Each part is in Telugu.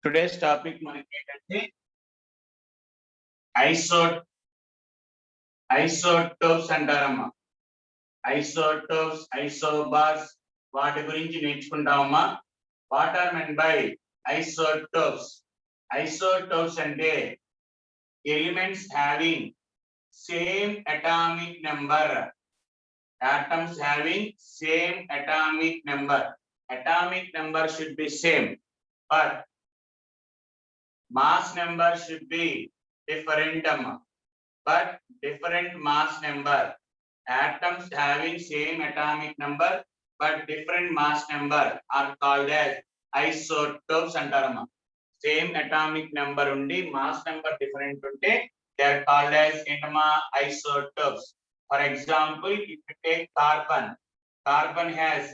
Today's topic మనకి ఏంటంటే ఐసోటోప్స్ అంటారమ్మా. ఐసోటోప్స్, ఐసోబార్స్ వాటి గురించి నేర్చుకుంటామమ్మా. What are meant by isotopes? Isotopes అంటే elements having same atomic number. Atoms having same atomic number. Atomic number should be same, but mass number should be different. But different mass number. Atoms having same atomic number but different mass number are called as isotopes antarama. Same atomic number undi mass number different unte they are called as isotopes. For example, if you take carbon has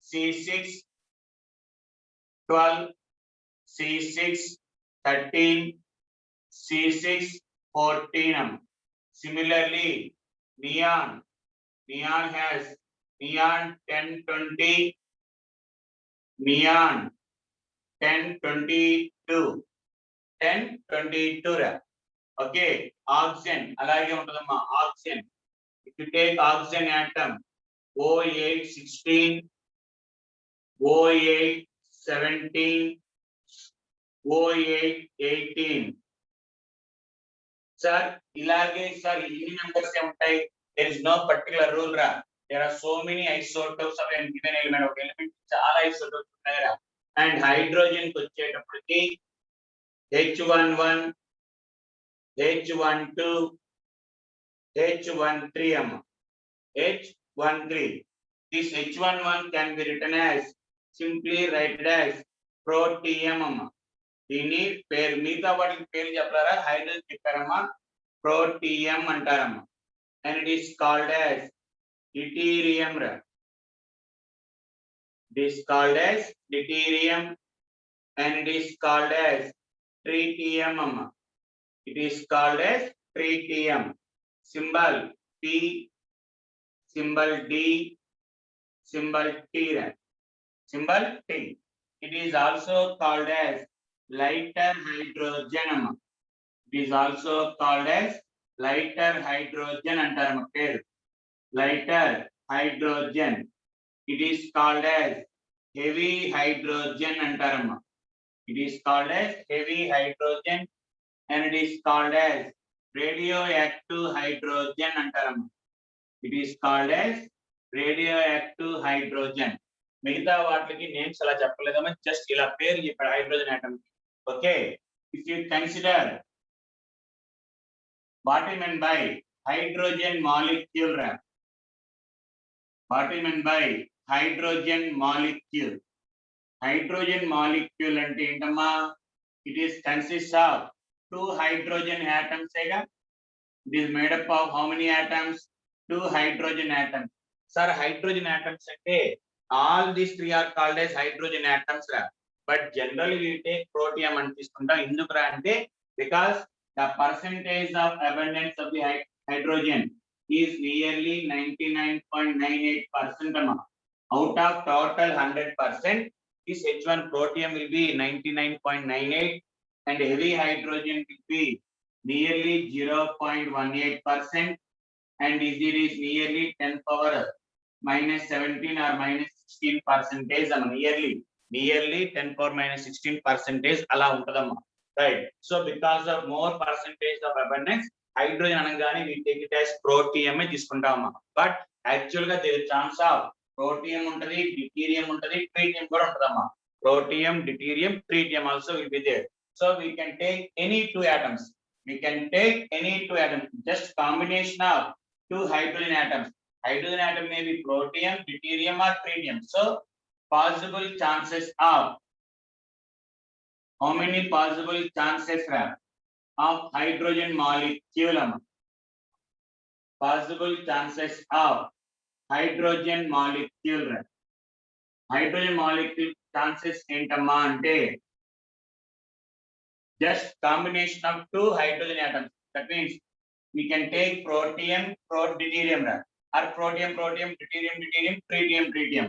C6 12, C6 13, C6 14. Similarly, neon has neon 10 20, neon 10 22, 10 22. Okay, oxygen alage untadamma. Oxygen, if you take oxygen atom O8 16, O8 17, O8 18. Sir, ilage sir any numbers ఉంటాయి. There is no particular rule ra. There are so many isotopes of a given element. ఒక element చాలా isotopes ఉంటాయరా. And hydrogen కి వచ్చేటప్పటికి H11, H12, H13 అమ్మ. H13. This H11 can be written as simply written as protium అమ్మ. దీని పేరు మిగతా వాటికి పేరు చెప్పారా? హైడ్రోజన్ చెప్పారమ్మా, ప్రోటియం అంటారమ్మా. And it is called as deuterium. It is called as deuterium and it is called as tritium amma. It is called as tritium. Symbol T, symbol D, symbol T. Symbol T. It is also called as lighter hydrogen amma. It is also called as lighter hydrogen antarama peru. Lighter hydrogen. It is called as heavy hydrogen antarama. It is called as heavy hydrogen and it is called as radioactive hydrogen antarama. It is called as radioactive hydrogen. మిగతా వాటికి నేమ్స్ అలా చెప్పలేదమ్మా, జస్ట్ ఇలా పేరు చెప్పాడు hydrogen atom. Okay, if you consider what is meant by hydrogen molecule. What is meant by hydrogen molecule? Hydrogen molecule ante entamma, it is consists of two hydrogen atoms. It is made up of how many atoms? Two hydrogen atoms. Sir, hydrogen atoms ante all these three are called as hydrogen atoms. But generally we take protium ante istuntam. Endukra ante because the percentage of abundance of the hydrogen is nearly 99.98%. Out of total 100%, this H1 protium will be 99.98 and heavy hydrogen will be nearly 0.18% and it is nearly 10 power minus 17 or minus 16%. Nearly 10 power minus 16% ala untadamma. Right. So because of more percentage of abundance, hydrogen anagane we take it as protium తీసుకుంటామా. But actually గా there is chance of protium untadi, deuterium untadi, tritium కూడా ఉంటదమ్మా. Protium, deuterium, tritium also will be there. So we can take any two atoms. We can take any two atoms. Just combination of two hydrogen atoms. Hydrogen atom may be protium, deuterium or tritium. So possible chances of how many possible chances of hydrogen molecule? Possible chances of hydrogen molecule. Hydrogen molecule chances entamma ante just combination of two hydrogen atoms. That means we can take protium, deuterium or protium, deuterium, tritium.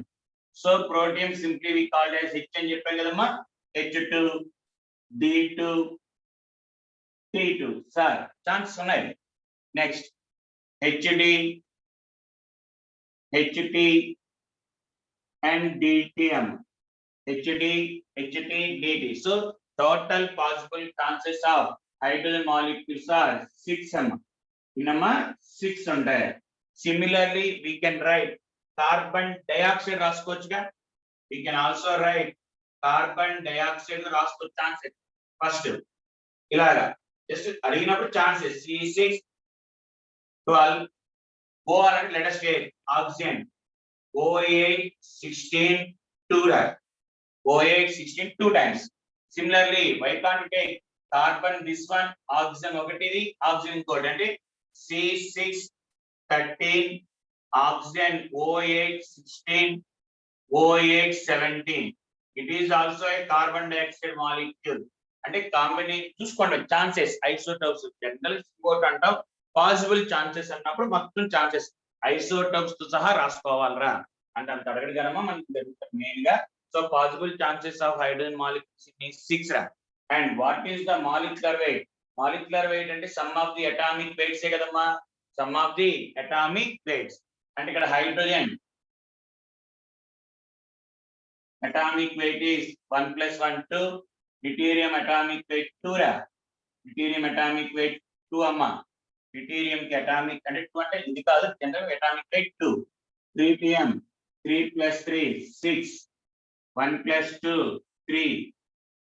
So protium simply we call as H అని చెప్పాం కదమ్మా, H2. D2 T2 sir chance ఉన్నాయి. Next HD HT and DTM. HD HT DT. So total possible chances of hydrogen molecules are 6 ఇన్నమ్మా 6 ఉంటాయి. Similarly we can write carbon dioxide రాసుకోవచ్చుగా. We can also write carbon dioxide రాసుకో ఛాన్సెస్ ఫస్ట్ ఇలాగా జస్ట్ అడిగినప్పుడు ఛాన్సెస్ C6 12 O అంటే let us take oxygen O8 16 2 O8 16 2 times. Similarly why can't we take carbon this one oxygen ఒకటిది oxygen ఇంకోటి అంటే C6 13 oxygen O8 16 O8 17. It is also a carbon dioxide molecule. అంటే కాంబినేషన్ చూసుకోండి ఛాన్సెస్ ఐసోటోప్స్ జనరల్ ఇంకోటి అంటాం పాసిబుల్ ఛాన్సెస్ అన్నప్పుడు మొత్తం ఛాన్సెస్ ఐసోటోప్స్ తో సహా రాసుకోవాలరా అంటే అంత అడగడగలమా మనకి మెయిన్ గా. So possible chances of hydrogen molecules 6 రా. And what is the molecular weight? Molecular weight అంటే sum of the atomic weights ఏ కదమ్మా, sum of the atomic weights. అంటే ఇక్కడ hydrogen atomic weight is 1 plus 1 2. Deuterium atomic weight 2 ra. Deuterium atomic weight 2 amma. Deuterium ki atomic అంటే 2 అంటే ఇది కాదు general atomic weight 2. Tritium 3 plus 3 6. 1 plus 2 3.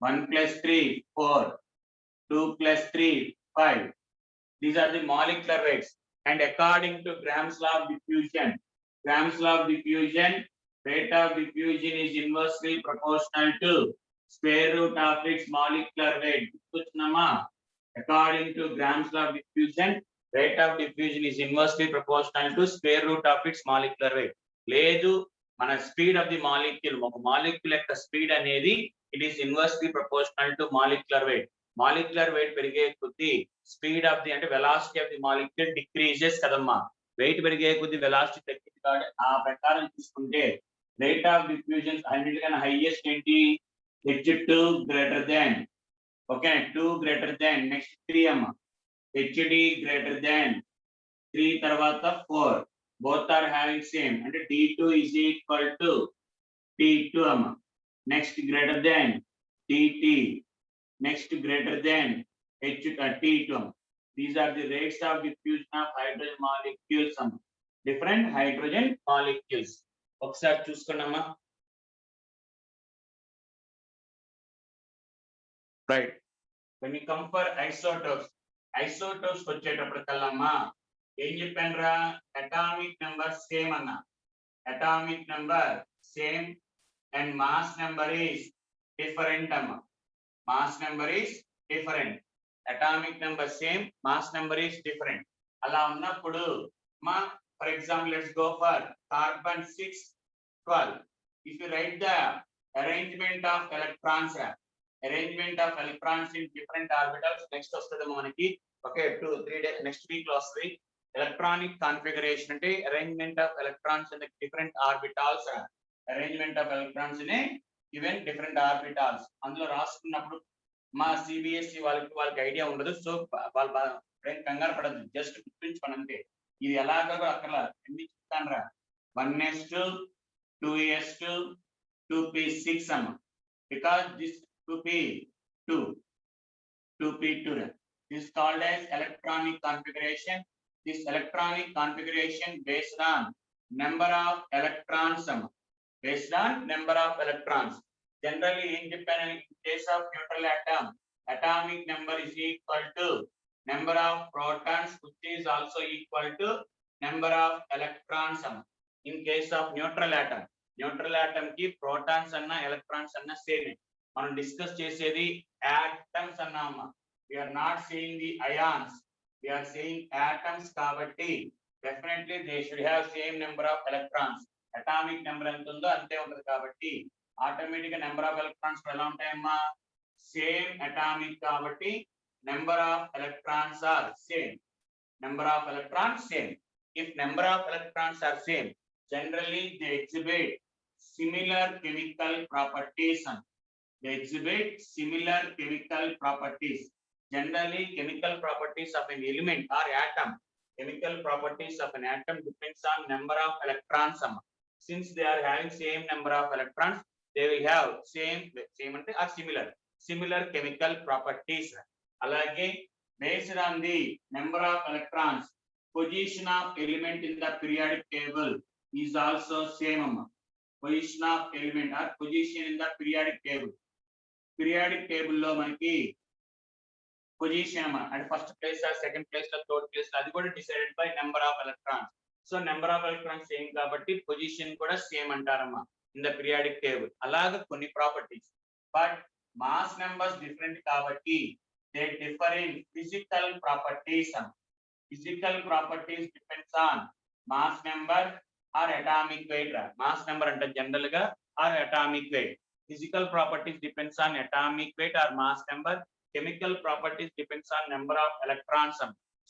1 plus 3 4. 2 plus 3 5. These are the molecular weights. And according to Gram's law of diffusion, Gram's law of diffusion, rate of diffusion is inversely proportional to square root of its molecular weight. According to Gram's law of diffusion, rate of diffusion is inversely proportional to square root of its molecular weight. లేదు మన speed of the molecule, ఒక molecule యొక్క speed అనేది it is inversely proportional to molecular weight. Molecular weight పెరిగే కొద్దీ speed of the అంటే velocity of the molecule decreases కదమ్మా. వెయిట్ పెరిగే కొద్దీ velocity తగ్గింది కాబట్టి ఆ ప్రకారం చూసుకుంటే rate of diffusion అన్నిటికన్నా highest ఏంటి H2 greater than, okay 2 greater than, next 3 అమ్మా HD greater than 3 తర్వాత 4, both are having same అంటే D2 is equal to T2 అమ్మా. next greater than DT, next greater than T2 అమ్మా. These are the rates of diffusion of hydrogen molecules అమ్మా, different hydrogen molecules. ఒకసారి చూసుకున్నామా. Right, when we come for isotopes, isotopes వచ్చేటప్పటికల్లమ్మా ఏం చెప్పానురా, అటామిక్ నెంబర్ సేమ్ అన్న, atomic number same and mass number is different అమ్మా. Mass number is different, atomic number same, mass number is different. అలా ఉన్నప్పుడు మా for example, let's go for carbon 6 12. If you write the arrangement of electrons, arrangement of electrons in different orbitals, next వస్తది మనకి okay 2 3 days next week లో వస్తది. electronic configuration అంటే arrangement of electrons in the different orbitals, arrangement of electrons in a given different orbitals. అందులో రాసుకున్నప్పుడు మా CBSE వాళ్ళకి ఐడియా ఉండదు. సో వాళ్ళ బ్రెయిన్ కంగారు పడదు, జస్ట్ గుర్తుంచుకోండి అంతే. ఇది ఎలాగో అక్కడ ఎన్ని చెప్తాను రా, 1s2 2s2 2p6 అమ్మా. because this 2p2 2p2 this is called as electronic configuration. This electronic configuration based on number of electrons అమ్మా, based on number of electrons. generally ఏం చెప్పాను, in case of neutral atom atomic number is equal to number of protons which is also equal to number of electrons. In case of neutral atom ki protons anna electrons anna same. మనం డిస్కస్ చేసేది atoms అన్నామా, we are not saying the ions, we are saying atoms కాబట్టి definitely they should have same number of electrons. atomic number ఎంత ఉందో అంతే ఉంటుంది కాబట్టి ఆటోమేటిక్ గా నెంబర్ ఆఫ్ ఎలక్ట్రాన్స్ ఎలా ఉంటాయమ్మా, సేమ్ atomic కాబట్టి number of electrons are same, number of electrons same. If number of electrons are same, generally they exhibit similar chemical properties. they exhibit similar chemical properties. Generally, chemical properties of an element or atom, chemical properties of an atom depends on number of electrons. Since they are having same number of electrons, they will have same ante or similar chemical properties. Alage, based on the number of electrons, position of element in the periodic table is also same. Position of element or position in the periodic table. Periodic table lo manaki position at first place or second place or third place అది కూడా decided by number of electrons. So number of electrons same కాబట్టి position కూడా same అంటారమ్మా in the periodic table. అలాగా కొన్ని properties, but mass numbers different కాబట్టి they differ in physical properties. Physical properties depends on mass number or atomic weight. Mass number అంటే general గా or atomic weight. Physical properties depends on atomic weight or mass number. Chemical properties depends on number of electrons.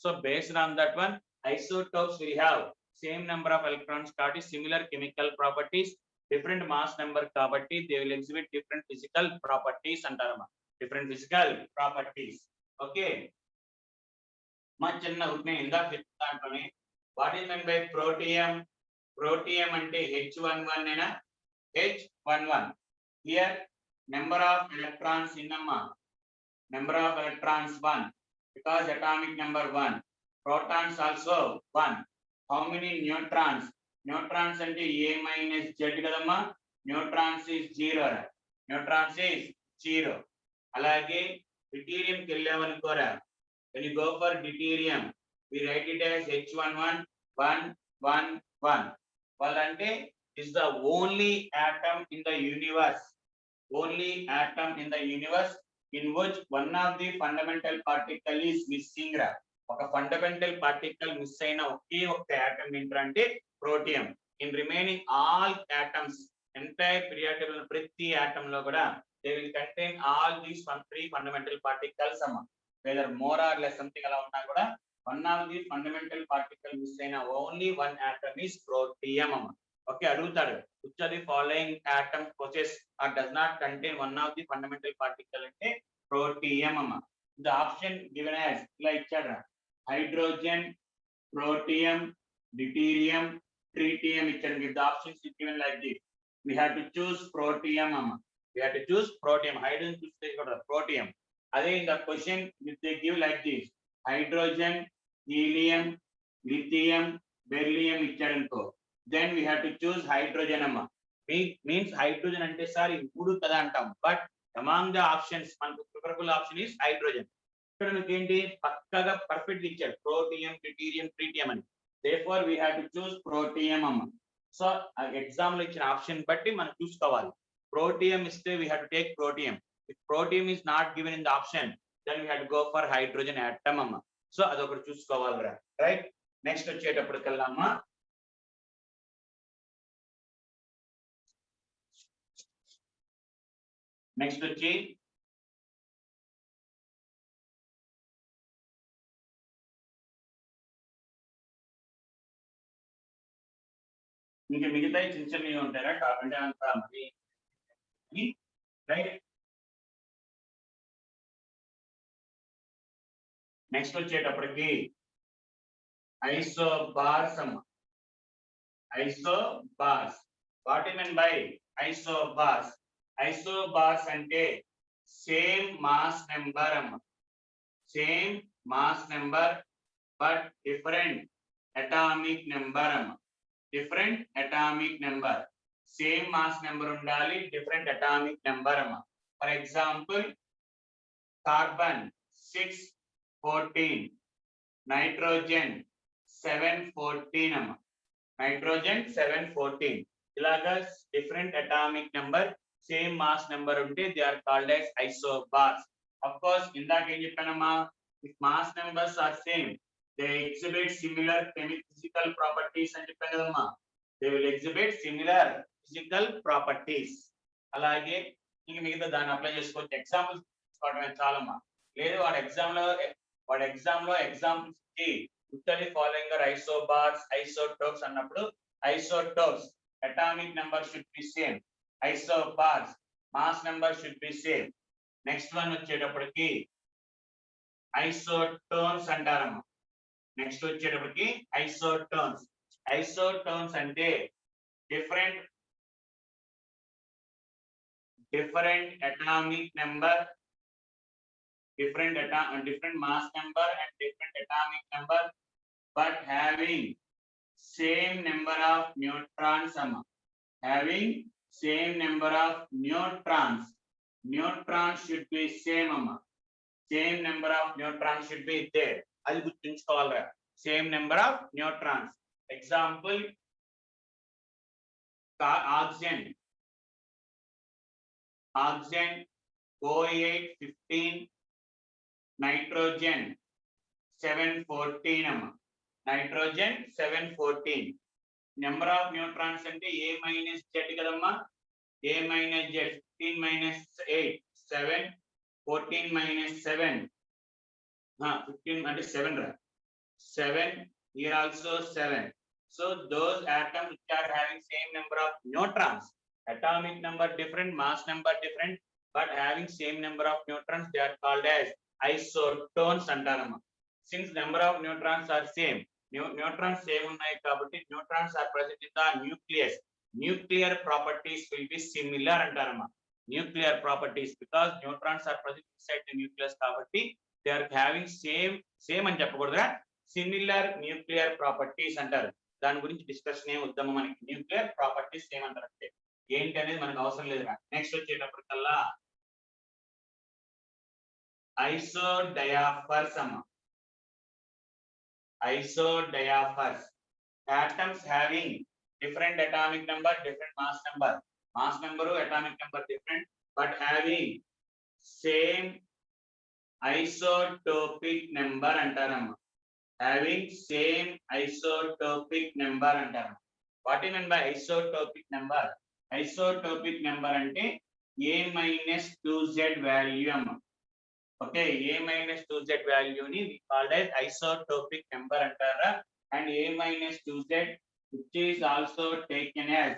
So based on that one, isotopes will have same number of electrons కాబట్టి similar chemical properties, different mass number కాబట్టి they will exhibit different physical properties అంటారమ్మా. Different physical properties. Okay. మా చిన్న ఉట్నే ఇందాక చెప్తాను. What is meant by protium? Protium అంటే H11 నేనా? H11. Here number of electrons in number of electrons 1 because atomic number 1. Protons also 1. How many neutrons? Neutrons ante A minus Z kadamma. Neutrons is 0. Neutrons is 0. Alage deuterium ki వెళ్ళామనుకోరా. When you go for deuterium, we write it as H11 1 1 1. Valante is the only atom in the universe. Only atom in the universe in which one of the fundamental particle is missing. ఒక fundamental particle miss అయిన ఒకే ఒక atom ఏంటంటే protium. In remaining all atoms, entire periodic table ప్రతి atom లో కూడా they will contain all these three fundamental particles. Whether more or less something అలా ఉన్నా కూడా one of the fundamental particle miss అయిన only one atom is protium. Okay, అడుగుతాడు which of the following atom possess or does not contain one of the fundamental particle అంటే protium. The option given as ఇలా ఇచ్చాడు hydrogen, protium, deuterium, tritium ఇచ్చాడు. The options is given like this. We have to choose protium. We have to choose protium. Hydrogen చూస్తే కూడా protium. అదే in the question if they give like this hydrogen, helium, lithium, beryllium ఇచ్చాడు అనుకో, then we have to choose hydrogen. Means hydrogen అంటే సార్ మూడు కదా అంటాం, but among the options మనకు preferable option is hydrogen. ఇక్కడ మనకి ఏంటి పక్కగా పర్ఫెక్ట్ ఇచ్చాడు protium, deuterium, tritium అని. Therefore we have to choose protium. So exam లో ఇచ్చిన ఆప్షన్ బట్టి మనం చూసుకోవాలి. protium ఇస్తే we have to take protium. If protium is not given in the option, then we have to go for hydrogen atom. So అదొకటి చూసుకోవాలిరా. రైట్, నెక్స్ట్ వచ్చేటప్పటికల్లా నెక్స్ట్ వచ్చి ఇంకా మిగతా చిన్న చిన్నవి ఉంటారా అంటే అంత రైట్. నెక్స్ట్ వచ్చేటప్పటికి isobars. Isobars what you mean by isobars? Isobars అంటే same mass number same mass number but different atomic number different atomic number. Same mass number ఉండాలి, different atomic number for example carbon 614, nitrogen 714 nitrogen 714. ఇలాగా different atomic number same mass number ఉంటే they are called as isobars. Of course ఇందాక ఏం చెప్పానమ్మా, if mass numbers are same they exhibit similar physical properties అని చెప్పాను కదమ్మా. they will exhibit similar physical properties. అలాగే ఇంక మిగతా దాన్ని అప్లై చేసుకోవచ్చు. ఎగ్జాంపుల్స్ తీసుకోవడమే చాలమ్మా. లేదు వాడు ఎగ్జామ్ లో ఎగ్జాంపుల్స్ ఇచ్చి ఉత్తరి ఫాలోయింగ్ ఆర్ ఐసోబార్స్, ఐసోటోప్స్ అన్నప్పుడు isotopes atomic number should be same. Isobars mass number should be same. Next one వచ్చేటప్పటికి ఐసోటోన్స్ అంటారమ్మా. నెక్స్ట్ వచ్చేటప్పటికి ఐసోటోన్స్. ఐసోటోన్స్ అంటే different atomic number, different mass number and different atomic number, but having same number of neutrons. Having same number of neutrons. Neutrons should be same. Same number of neutrons should be there. అది గుర్తుంచుకోవాలిరా. Same number of neutrons. Example, oxygen OH 15, nitrogen 714. Nitrogen 714. Number of neutrons ante A minus Z kadamma. A minus Z 15 minus 8 7, 14 minus 7 15 ante 7 ra 7. Here also 7. So those atoms which are having same number of neutrons, atomic number different, mass number different, but having same number of neutrons, they are called as isotones antarama. Since number of neutrons are same, neutrons same unnai kabatti neutrons are present in the nucleus. Nuclear properties will be similar antarama. Nuclear properties, because neutrons are present inside the nucleus kabatti they are having same అని చెప్పకూడదురా, similar nuclear properties అంటారు. దాని గురించి డిస్కషన్ ఏం వద్దాము, మనకి న్యూక్లియర్ ప్రాపర్టీస్ ఏమంటారు అంటే ఏంటి అనేది మనకు అవసరం లేదురా. నెక్స్ట్ వచ్చేటప్పటికల్లా ఐసోడయాఫర్స్ అమ్మ. Isodiaphers atoms having different atomic number, different mass number. Mass number atomic number different, but having same isotopic number antarama. Having same isotopic number antarama. What do you mean by isotopic number? Isotopic number ante A minus 2Z value amma. Okay, A minus 2Z value ni we called as isotopic number antara, and A minus 2Z which is also taken as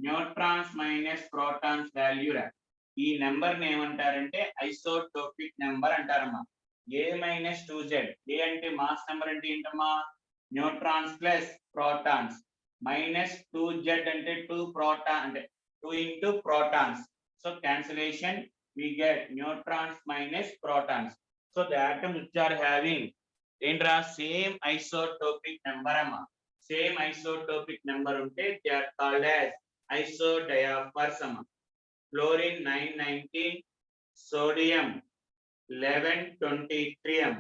neutrons minus protons value ra. ఈ నెంబర్ ని ఏమంటారంటే ఐసోటోపిక్ నెంబర్ అంటారమ్మా. A minus 2Z, A అంటే మాస్ నెంబర్ అంటే ఏంటమ్మా, neutrons plus protons, minus 2Z అంటే 2 ప్రోటాన్ అంటే 2 into protons. So cancellation, we get neutrons minus protons. So the atoms which are having ఏంట్రా సేమ్ ఐసోటోపిక్ నెంబర్ అమ్మా. సేమ్ ఐసోటోపిక్ నెంబర్ ఉంటే they are called as isodiaphers అమ్మా. Fluorine 919, sodium 1123.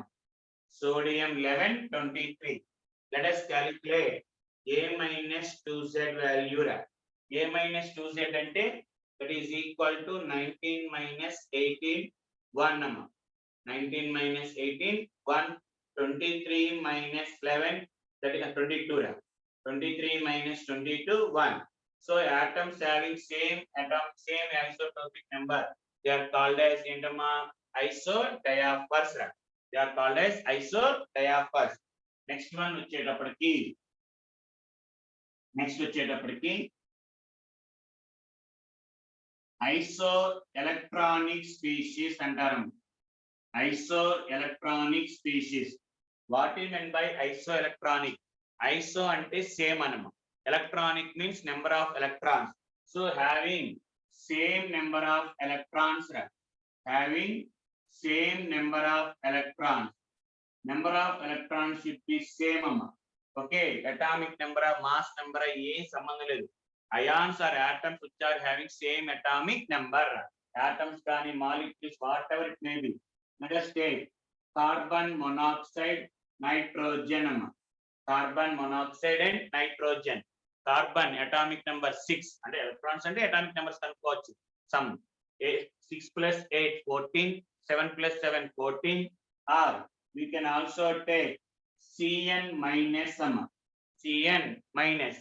Sodium 1123. Let us calculate A minus 2Z value. A minus 2Z ante that is equal to 19 minus 18 1. 19 minus 18 1. 23 minus 11 that is 22. 23 minus 22 1. So atoms having same isotopic number, they are called as isodiaphers. They are called as isodiaphers. Next one వచ్చేటప్పటికి isoelectronic species అంటారు. Isoelectronic species. What is meant by isoelectronic? Iso అంటే సేమ్ అన్నమాట. Electronic means number of electrons. So having same number of electrons, having same number of electrons. Number of electrons should be same amma. Okay, atomic number, mass number ఏ సంబంధం లేదు. Ions are atoms which are having same atomic number. Atoms కానీ molecules whatever it may be. Let us take carbon monoxide, nitrogen amma. Carbon monoxide and nitrogen. Carbon atomic number 6 అంటే electrons అంటే atomic numbers కనుక్కోవచ్చు. Some 6 plus 8 14, 7 plus 7 14, or we can also take Cn minus amma. Cn minus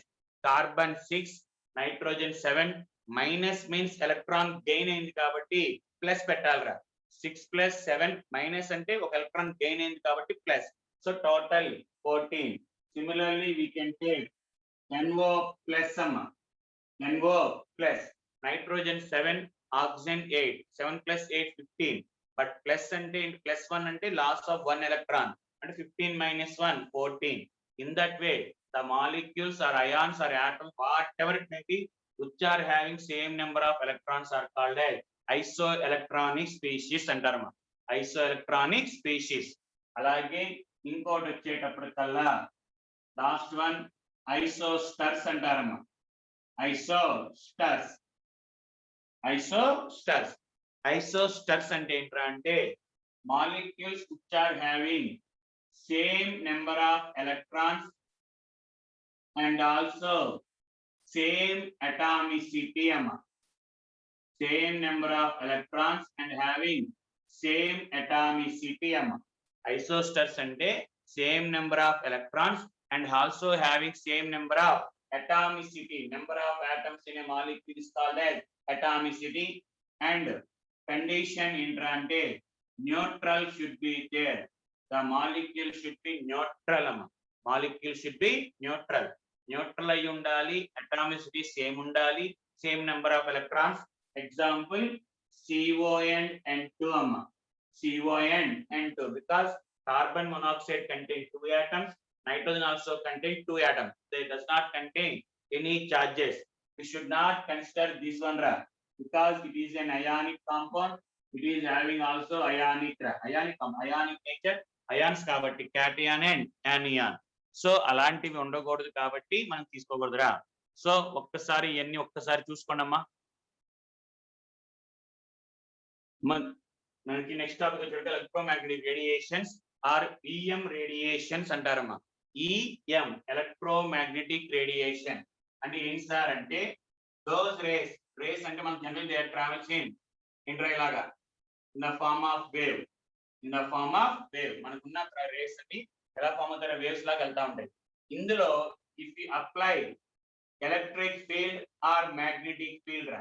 carbon 6, nitrogen 7. Minus means electron gain అయింది కాబట్టి ప్లస్ పెట్టాలిరా. 6 plus 7 minus అంటే ఒక electron gain అయింది కాబట్టి plus. So total 14. Similarly we can take NO plus NO plus nitrogen 7, oxygen 8, 7 + 8 15. But plus అంటే +1 అంటే లాస్ ఆఫ్ 1 ఎలక్ట్రాన్ అంటే 15 - 1 14. In that way the molecules or ions or atoms whatever it may be which are having same number of electrons are called as isoelectronic species అంటారమ్మా. isoelectronic species. అలాగే ఇంకోటి వచ్చేటప్పటికల్లా లాస్ట్ వన్ ఐసోస్టర్స్ అంటారమ్మా. ఐసోస్టర్స్ అంటే ఏంట్రా అంటే molecules which are having same number of electrons and also same atomicity amma. Same number of electrons and having same atomicity amma. Isosters ante same number of electrons and also having same number of atomicity. Number of atoms in a molecule is called as atomicity. And condition intra ante neutral should be there. The molecule should be neutral amma. Molecule should be neutral. Neutral ayi undali, atomicity same undali, same number of electrons. Example CON and 2 amma. CON and 2 because carbon monoxide contains 2 atoms, nitrogen also contains 2 atoms. They does not contain any charges. We should not consider this one ra because it is an ionic compound. It is having also ionic nature, ions కాబట్టి cation and anion. సో అలాంటివి ఉండకూడదు కాబట్టి మనం తీసుకోకూడదురా. సో ఒక్కసారి ఇవన్నీ ఒక్కసారి చూసుకోండి అమ్మా. మనకి నెక్స్ట్ టాపిక్ వచ్చేటప్పుడు electromagnetic radiations or EM radiations అంటారమ్మా. ఈఎం ఎలక్ట్రోమాగ్నెటిక్ రేడియేషన్ అంటే ఏంటి సార్ అంటే దోస్ రేస్ అంటే మనం జనరల్ దే ట్రావెల్స్ ఇన్ లాగా in the form of wave. మనకున్న రేస్ అన్ని ఎలా ఫామ్ అవుతారు, వేవ్స్ లాగా వెళ్తా ఉంటాయి. ఇందులో if you apply electric field or magnetic field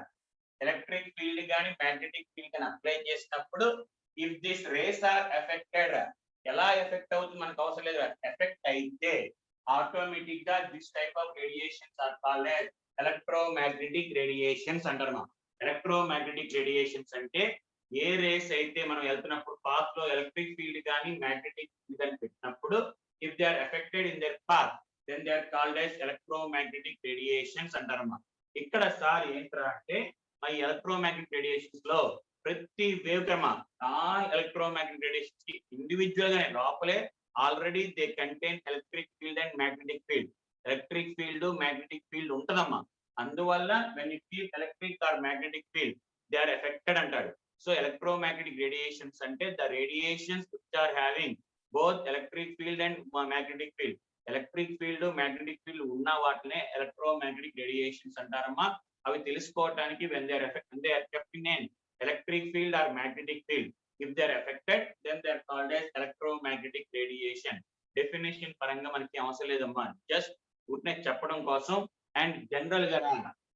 electric field కానీ మ్యాగ్నెటిక్ ఫీల్డ్ కానీ అప్లై చేసినప్పుడు if this rays are affected, ఎలా ఎఫెక్ట్ అవుతుంది మనకు అవసరం లేదు, ఎఫెక్ట్ అయితే ఆటోమేటిక్ గా this type of radiations are called as electromagnetic radiations అంటారు. ఎలక్ట్రోమాగ్నెటిక్ రేడియేషన్స్ అంటే ఏ రేస్ అయితే మనం వెళ్తున్నప్పుడు పాత్ లో ఎలక్ట్రిక్ ఫీల్డ్ కానీ మ్యాగ్నెటిక్ ఫీల్డ్ అని పెట్టినప్పుడు if they are affected in their path then they are called as electromagnetic radiations అంటారమ్మా. ఇక్కడ సార్ ఏంట్రా అంటే మన ఎలక్ట్రోమాగ్నెటిక్ రేడియేషన్స్ లో ప్రతి wave comma all electromagnetic radiations కి ఇండివిజువల్ గానే లోపలే already they contain electric field and magnetic field. Electric field magnetic field ఉంటదమ్మా. అందువల్ల when you feel electric or magnetic field they are affected అంటాడు. So electromagnetic radiations ante the radiations which are having both electric field and magnetic field. Electric field magnetic field ఉన్న వాటినే electromagnetic radiations అంటారమ్మా. అవి తెలుసుకోవడానికి when they are kept in an electric field or magnetic field, if they are affected then they are called as electromagnetic radiation. Definition పరంగా మనకి అవసరం లేదమ్మా, జస్ట్ ఊరినే చెప్పడం కోసం. అండ్ జనరల్ గా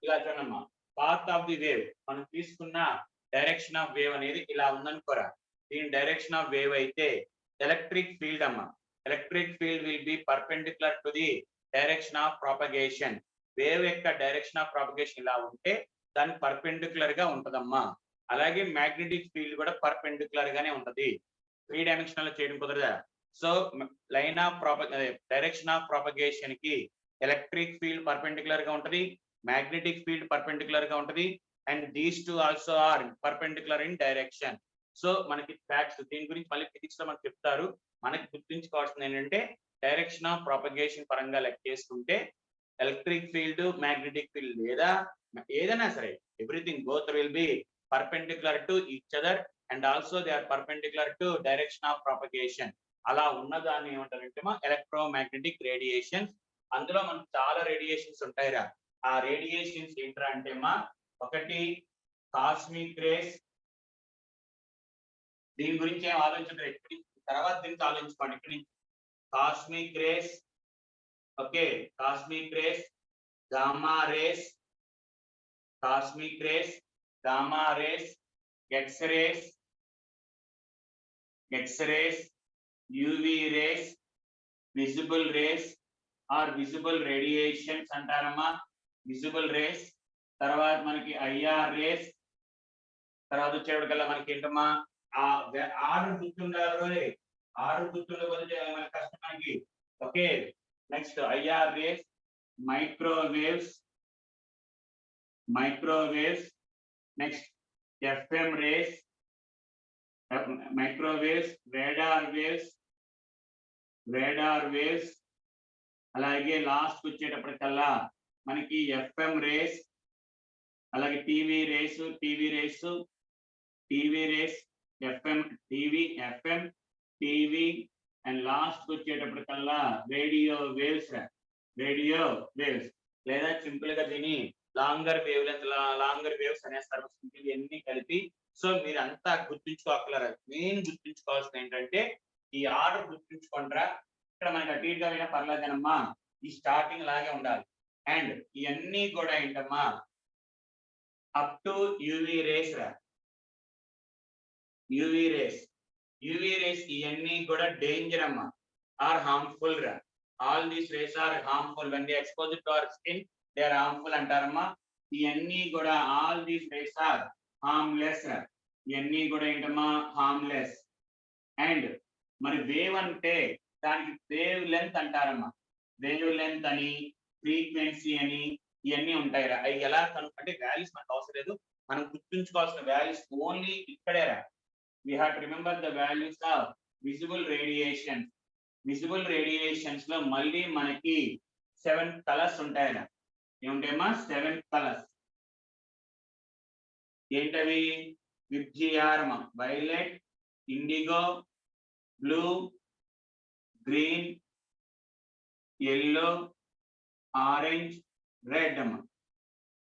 ఇలా చూడమ్మా, పాత్ ఆఫ్ ది వేవ్ మనం తీసుకున్న డైరెక్షన్ ఆఫ్ వేవ్ అనేది ఇలా ఉందనుకోరా. దీని డైరెక్షన్ ఆఫ్ వేవ్ అయితే ఎలక్ట్రిక్ ఫీల్డ్ అమ్మా. Electric field will be perpendicular to the direction of propagation. Wave యొక్క డైరెక్షన్ ఆఫ్ ప్రాపగేషన్ ఇలా ఉంటే దాని పర్పెండిక్యులర్ గా ఉంటదమ్మా. అలాగే మ్యాగ్నెటిక్ ఫీల్డ్ కూడా పర్పెండిక్యులర్ గానే ఉంటది. 3 డైమెన్షనల్ లో చేయడం కుదరదా. So line of direction of propagation కి ఎలక్ట్రిక్ ఫీల్డ్ పర్పెండిక్యులర్ గా ఉంటది, మ్యాగ్నెటిక్ ఫీల్డ్ పర్పెండిక్యులర్ గా ఉంటది. And these two also are perpendicular in direction. So మనకి ఫ్యాక్ట్స్ దీని గురించి మళ్ళీ ఫిజిక్స్ లో మనకు చెప్తారు. మనకి గుర్తుంచుకోవాల్సింది ఏంటంటే డైరెక్షన్ ఆఫ్ ప్రాపగేషన్ పరంగా లెక్క చేసుకుంటే ఎలక్ట్రిక్ ఫీల్డ్ మ్యాగ్నెటిక్ ఫీల్డ్ లేదా ఏదైనా సరే everything both will be perpendicular to each other and also they are perpendicular to direction of propagation. అలా ఉన్నదాన్ని ఏమంటారంటే మా ఎలక్ట్రోమాగ్నెటిక్ రేడియేషన్స్. అందులో మనకు చాలా రేడియేషన్స్ ఉంటాయిరా. ఆ రేడియేషన్స్ ఏంట్రా అంటే మా ఒకటి కాస్మిక్ రేస్. దీని గురించి ఏం ఆలోచించారు తర్వాత దీనికి ఆలోచించుకోండి. ఇక్కడ నుంచి cosmic rays, okay, cosmic rays, gamma rays, cosmic rays, gamma rays, X rays, UV rays, visible rays or visible radiations అంటారమ్మా. విజిబుల్ రేస్ తర్వాత మనకి ఐఆర్ రేస్, తర్వాత వచ్చేటికల్లా మనకి ఏంటమ్మా ఆ ఆర్డర్ గుర్తుండాలి, ఆర్డర్ గుర్తుండకపోతే మనకి కష్టం మనకి. Okay, next IR rays, microwaves, next FM rays, microwaves, radar waves, అలాగే లాస్ట్ వచ్చేటప్పటికల్లా మనకి ఎఫ్ఎం రేస్, అలాగే TV rays, FM TV and last వచ్చేటప్పటికల్లా రేడియో వేవ్స్ లేదా సింపుల్ గా దీని లాంగర్ వేవ్స్ అనేస్తారు. ఇవన్నీ కలిపి. సో మీరు అంతా గుర్తుంచుకోగలరు. మెయిన్ గుర్తుంచుకోవాల్సింది ఏంటంటే ఈ ఆర్డర్ గుర్తుంచుకుంటారా, ఇక్కడ మనకి అటు ఇటుగా అయినా పర్లేదనమ్మా, ఈ స్టార్టింగ్ లాగే ఉండాలి. అండ్ ఇవన్నీ కూడా ఏంటమ్మా అప్ టు యూవీ రేస్ ఇవన్నీ కూడా డేంజర్ అమ్మా, ఆర్ హార్మ్ఫుల్ రా. All these rays are harmful when they exposed to our skin, they are harmful అంటారమ్మా. ఇవన్నీ కూడా all these rays are harmless రా. ఇవన్నీ కూడా ఏంటమ్మా హార్మ్లెస్. అండ్ మరి వేవ్ అంటే దానికి వేవ్ లెంత్ అంటారమ్మా. వేవ్ లెంత్ అని, ఫ్రీక్వెన్సీ అని ఇవన్నీ ఉంటాయిరా. అవి ఎలా అంటే వాల్యూస్ మనకు అవసరం లేదు, మనం గుర్తుంచుకోవాల్సిన వాల్యూస్ ఓన్లీ ఇక్కడేరా. we have to remember the values of visible radiations లో మళ్ళీ మనకి 7 కలర్స్ ఉంటాయరా. ఏముంటాయమ్మా 7 కలర్స్. ఏంటవి? VIBGYOR, violet, indigo, blue, green, yellow, orange, red అమ్మా.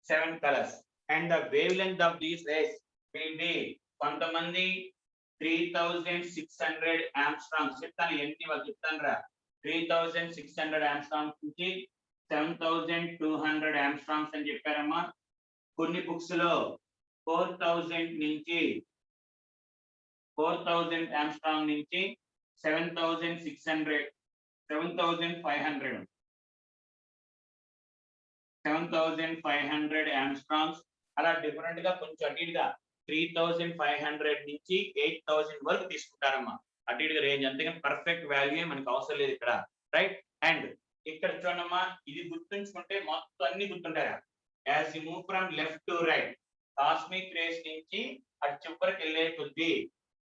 7 colours. And the wavelength of these rays will be కొంతమంది 3600 ఆంగ్స్ట్రామ్స్. చెప్తాను ఎన్ని వాళ్ళు చెప్తాను రా. 3600 ఆంగ్స్ట్రామ్స్ నుంచి 7200 ఆంగ్స్ట్రామ్స్ అని చెప్పారమ్మా. కొన్ని బుక్స్ లో 4000 నుంచి 4000 ఆంగ్స్ట్రామ్ నుంచి 7500 ఆంగ్స్ట్రామ్స్ అలా డిఫరెంట్ గా కొంచెం అటు ఇటుగా 3500 నుంచి 8000 వరకు తీసుకుంటారమ్మా. అటు ఇటుగా రేంజ్. అంతేగాని పర్ఫెక్ట్ వాల్యూ మనకు అవసరం లేదు ఇక్కడ, రైట్. అండ్ ఇక్కడ చూడమ్మా, ఇది గుర్తుంచుకుంటే మొత్తం అన్ని గుర్తుంటారా. As you move from left to right, cosmic rays నుంచి అటు చివరికి వెళ్ళే కొద్దీ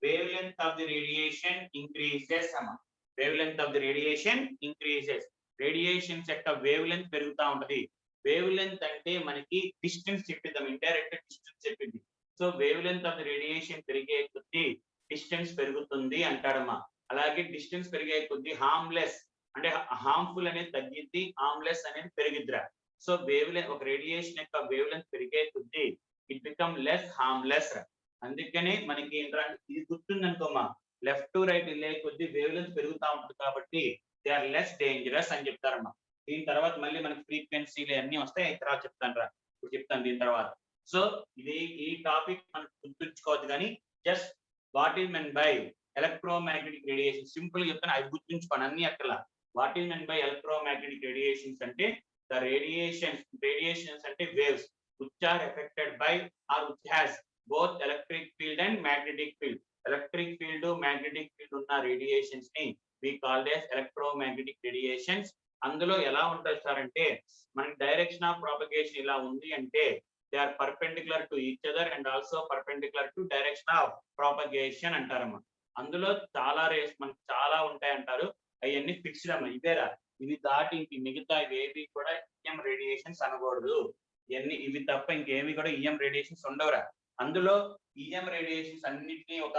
wavelength of the radiation increases అమ్మా. Wavelength of the radiation increases. Radiations యొక్క వేవ్ లెంత్ పెరుగుతూ ఉంటది. వేవ్ లెంత్ అంటే మనకి డిస్టెన్స్ చెప్పిద్దాం, ఇండైరెక్ట్ డిస్టెన్స్ చెప్పింది. So wavelength of the radiation పెరిగే కొద్దీ డిస్టెన్స్ పెరుగుతుంది అంటాడమ్మా. అలాగే డిస్టెన్స్ పెరిగే కొద్దీ హార్మ్లెస్ అంటే హార్మ్ఫుల్ అనేది తగ్గిద్ది, హార్మ్లెస్ అనేది పెరిగిద్దిరా. సో వేవ్ లెంత్ ఒక రేడియేషన్ యొక్క వేవ్ లెంత్ పెరిగే కొద్దీ ఇట్ బికమ్ లెస్ హార్మ్లెస్ రా. అందుకనే మనకి ఏంటంటే ఇది గుర్తుంది అనుకోమా, లెఫ్ట్ టు రైట్ వెళ్ళే కొద్దీ వేవ్ లెంత్ పెరుగుతూ ఉంటుంది కాబట్టి దే ఆర్ లెస్ డేంజరస్ అని చెప్తారమ్మా. దీని తర్వాత మళ్ళీ మనకి ఫ్రీక్వెన్సీలు అన్ని వస్తాయి, తర్వాత చెప్తాను రా. ఇప్పుడు చెప్తాను దీని తర్వాత. సో ఇది ఈ టాపిక్ మనం గుర్తుంచుకోవద్దు, కానీ just what is meant by electromagnetic radiation simple గా చెప్తాను, అది గుర్తుంచుకోండి అన్ని అక్కడ. What is meant by electromagnetic రేడియేషన్స్ అంటే ద రేడియేషన్స్ అంటే waves which are affected by or which has both electric field and magnetic field. Electric field, magnetic field ఉన్న రేడియేషన్స్ ని we called as electromagnetic radiations. అందులో ఎలా ఉంటాయి సార్ అంటే మనకి డైరెక్షన్ ఆఫ్ ప్రాపగేషన్ ఇలా ఉంది అంటే they are perpendicular to each other and also perpendicular to direction of propagation అంటారమ్మా. అందులో చాలా రేస్ మనకి చాలా ఉంటాయి అంటారు, అవన్నీ ఫిక్స్డ్ అమ్మా. ఇదేరా, ఇవి దాటి ఇంక మిగతా ఇవేవి కూడా ఈఎం రేడియేషన్స్ అనకూడదు. ఇవన్నీ ఇవి తప్ప ఇంకేమి కూడా ఈఎం రేడియేషన్స్ ఉండవురా. అందులో ఈఎం రేడియేషన్స్ అన్నిటినీ ఒక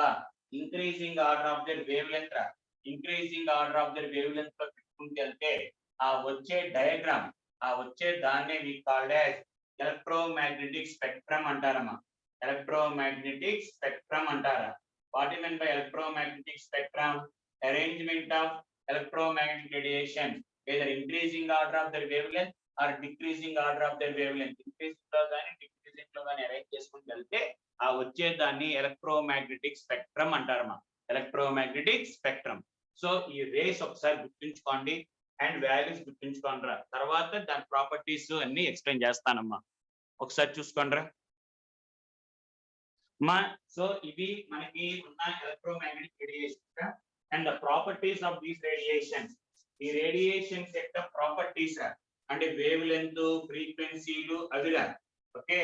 increasing order of their wavelength రా. Increasing order of their wavelength లో పెట్టుకుంటే వెళ్తే ఆ వచ్చే డయాగ్రామ్, ఆ వచ్చే దాన్నే we called as electromagnetic spectrum అంటారమ్మా. ఎలక్ట్రోమాగ్నెటిక్ స్పెక్ట్రమ్ అంటారా. What is mean by electromagnetic spectrum? Arrangement of electromagnetic radiation either increasing order of their wavelength or decreasing order of their wavelength. Increasing లో గాని decreasing లో గాని అరేంజ్ చేసుకుంటూ వెళ్తే ఆ వచ్చే దాన్ని ఎలక్ట్రోమాగ్నెటిక్ స్పెక్ట్రమ్ అంటారమ్మా. Electromagnetic spectrum. సో ఈ రేస్ ఒకసారి గుర్తుంచుకోండి అండ్ వాల్యూస్ గుర్తుంచుకోండి రా. తర్వాత దాని ప్రాపర్టీస్ అన్ని ఎక్స్ప్లెయిన్ చేస్తానమ్మా. ఒకసారి చూసుకోండి రా. సో ఇవి మనకి ఉన్న electromagnetic radiation and the properties of these radiations. ఈ రేడియేషన్స్ యొక్క ప్రాపర్టీస్ అంటే వేవ్ లెంత్, ఫ్రీక్వెన్సీలు అవిరా. ఓకే,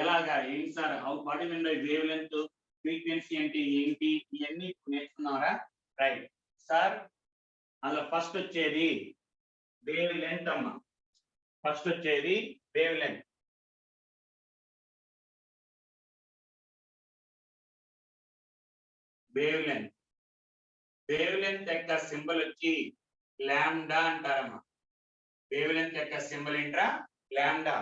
ఎలాగా ఏంటి sir, what is mean by wave length, frequency అంటే ఏంటి, ఇవన్నీ నేర్చుకున్నారా? Right sir. అలా ఫస్ట్ వచ్చేది వేవ్ లెంత్ అమ్మ. ఫస్ట్ వచ్చేది wave length. Wave length, wave length యొక్క సింబల్ వచ్చి లాంబ్డా అంటారమ్మా. వేవ్ లెంత్ యొక్క సింబల్ ఏంట్రా? Lambda.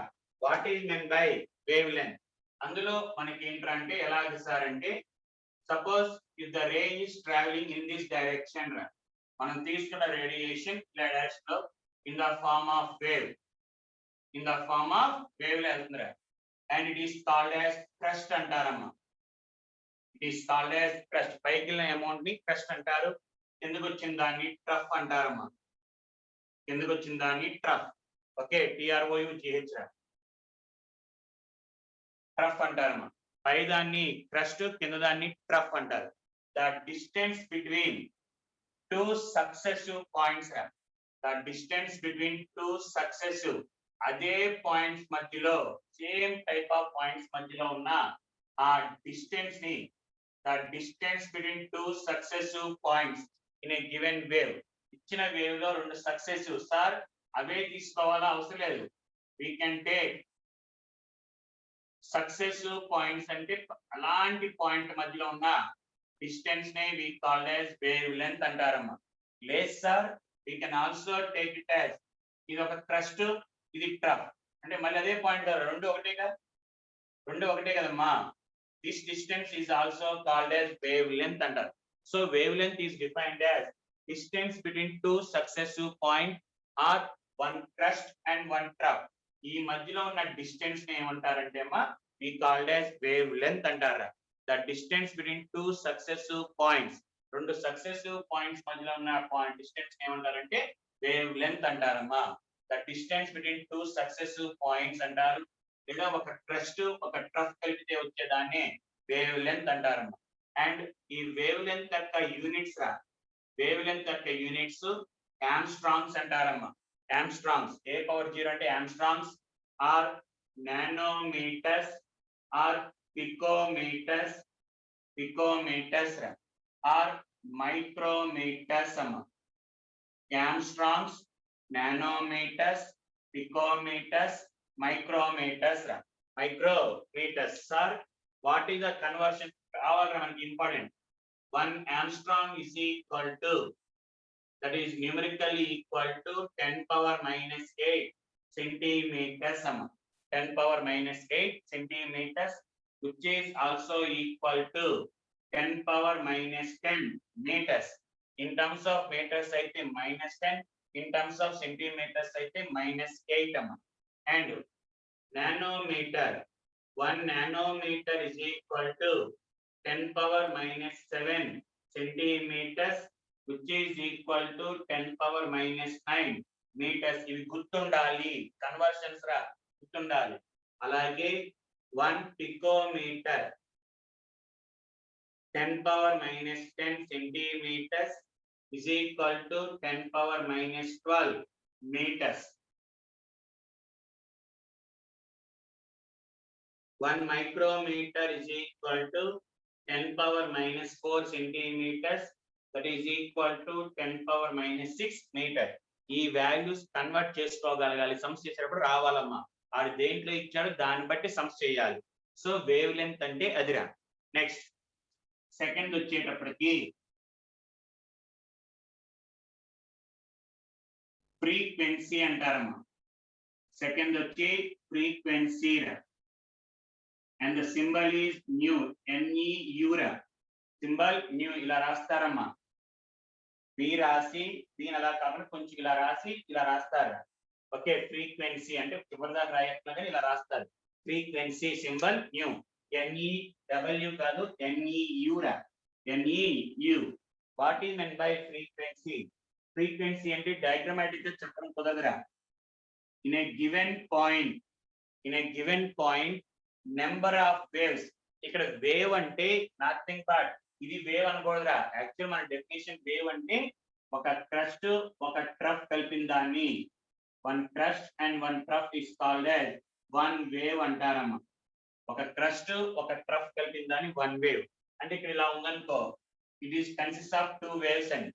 What is mean by wave length? అందులో మనకి ఏంట్రా అంటే ఎలాగ సార్ అంటే, suppose if the ray is travelling in this direction, మనం తీసుకున్న రేడియేషన్ ఇలా డైరెక్షన్ లో in the form of wave, in the form of wave లో వెళ్తుందిరా. And it is called as crest అంటారమ్మా. It is called as crest. పైకి వెళ్ళిన అమౌంట్ ని క్రస్ట్ అంటారు. ఎందుకు వచ్చిన దాన్ని ట్రఫ్ అంటారమ్మా. ఎందుకు వచ్చిన దాన్ని ట్రఫ్. ఓకే, TROUGH ట్రఫ్ అంటారమ్మా. పై దాన్ని క్రస్ట్, కింద దాన్ని ట్రఫ్ అంటారు. The distance between two successive points, the distance between two successive, అదే పాయింట్స్ మధ్యలో, సేమ్ టైప్ ఆఫ్ పాయింట్స్ మధ్యలో ఉన్న ఆ డిస్టెన్స్ ని, the distance between two successive points in a given wave. ఇచ్చిన వేవ్ లో రెండు సక్సెసివ్ సార్, అవే తీసుకోవాలా అవసరం లేదు. We can take successive points అంటే అలాంటి పాయింట్ మధ్యలో ఉన్న డిస్టెన్స్ నే we called as wavelength అంటారమ్మా. లేదు sir, we can also take it as, ఇది ఒక క్రస్ట్, ఇది ట్రఫ్ అంటే మళ్ళీ అదే పాయింట్ కదా, రెండు ఒకటే కదా, రెండు ఒకటే కదమ్మా. This distance is also called as wavelength అంటారు. So wavelength is defined as distance between two successive point or one crust and one trough. ఈ మధ్యలో ఉన్న డిస్టెన్స్ ని ఏమంటారంటే అమ్మా, we called as wave length అంటారా. The distance between two successive points, రెండు సక్సెసివ్ పాయింట్స్ మధ్యలో ఉన్న పాయింట్ డిస్టెన్స్ ఏమంటారంటే వేవ్ లెంత్ అంటారమ్మా. The distance between two successive points అంటారు. లేదా ఒక క్రస్ట్ ఒక ట్రఫ్ కలిపితే వచ్చేదాన్ని వేవ్ లెంత్ అంటారమ్మా. అండ్ ఈ వేవ్ లెంత్ యొక్క యూనిట్స్ రా, వేవ్ లెంత్ యొక్క యూనిట్స్ యాంస్ట్రాంగ్స్ అంటారమ్మా. యాంస్ట్రాంగ్స్, A⁴ అంటే angstroms or nanometers or picometers, picometers or micrometers అమ్మా. Angstroms, nanometers, picometers, micrometers micrometers. Sir what is the conversion కావాలి మనకి important. 1 angstrom is equal to, that is numerically equal to 10⁻⁸ centimeters, 10⁻⁸ centimeters, which is also equal to 10⁻⁻10 meters. In terms of meters అయితే -10, in terms of centimeters అయితే -8 and nanometer, 1 nanometer is equal to 10⁻⁷ centimeters, which is equal to 10⁻⁹ meters. ఇవి గుర్తుండాలి, కన్వర్షన్స్ రా, గుర్తుండాలి. అలాగే 1 picometer 10⁻⁻10 centimeters is equal to 10⁻⁻12 meters. 1 micrometer is equal to 10⁻⁴ centimeters, that is equal to 10⁻�6 meter. ఈ వాల్యూస్ కన్వర్ట్ చేసుకోగలగాలి, సమ్స్ చేసేటప్పుడు రావాలమ్మా. ఆడు దేంట్లో ఇచ్చాడు దాన్ని బట్టి సమ్స్ చేయాలి. సో వేవ్ లెంత్ అంటే అదిరా. నెక్స్ట్ సెకండ్ వచ్చేటప్పటికి ఫ్రీక్వెన్సీ అంటారమ్మా. సెకండ్ వచ్చి frequency and the symbol is nu, NEU symbol new ఇలా రాస్తారమ్మా. బి రాసి దీని అలా కాకుండా కొంచెం ఇలా రాసి ఇలా రాస్తారు. ఓకే, ఫ్రీక్వెన్సీ అంటే చివరి దాకా రాయట్లా కానీ ఇలా రాస్తారు. ఫ్రీక్వెన్సీ సింబల్ న్యూ, NEW కాదు NEU NEU. What is meant by frequency? Frequency అంటే డయాగ్రమాటిక్ గా చెప్పడం కుదరదురా. In a given point number of waves. ఇక్కడ వేవ్ అంటే నథింగ్ బట్ ఇది వేవ్ అనకూడదురా. యాక్చువల్ మన డెఫినేషన్ వేవ్ అంటే ఒక క్రస్ట్ ఒక ట్రఫ్ కలిపిన దాన్ని one crest and one trough is called as one wave అంటారమ్మా. ఒక క్రస్ట్ ఒక ట్రఫ్ కలిపిన దాన్ని వన్ వేవ్. అంటే ఇక్కడ ఇలా ఉందనుకో, it is consist of two waves and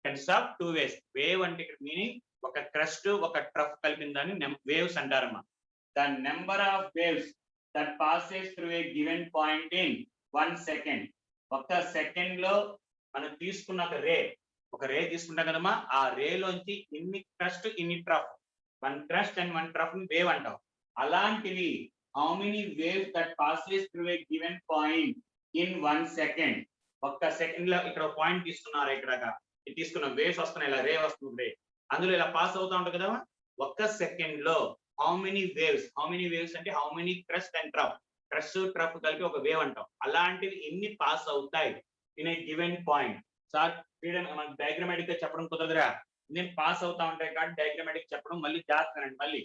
consist of two waves. Wave అంటే ఇక్కడ మీనింగ్ ఒక క్రస్ట్ ఒక ట్రఫ్ కలిపిన దాన్ని వేవ్స్ అంటారమ్మా. The number of waves that passes through a given point in 1 second. ఒక సెకండ్ లో మనం తీసుకున్న ఒక రే తీసుకుంటాం కదమ్మా, ఆ రేలోంచి ఇన్ని క్రస్ట్ ఇన్ని trough, one crest and one trough wave అంటాం. అలాంటివి how many waves that passes through a given point in 1 second. ఒక్క సెకండ్ లో ఇక్కడ పాయింట్ తీసుకున్నారు, ఇక్కడ తీసుకున్న వేవ్స్ వస్తున్నాయి, ఇలా రే వస్తుంది, అందులో ఇలా పాస్ అవుతా ఉంటుంది కదా. ఒక్క సెకండ్ లో హౌ మెనీ వేవ్స్ అంటే how many crust and trough, crust trough కలిపి ఒక వేవ్ అంటాం. అలాంటివి ఎన్ని పాస్ అవుతాయి in a given point. Sir మనకు డయాగ్రమాటిక్ గా చెప్పడం కుదరదురా, నేను పాస్ అవుతా ఉంటాయి కాబట్టి డయాగ్రమాటిక్ చెప్పడం మళ్ళీ జాగ్రత్త. మళ్ళీ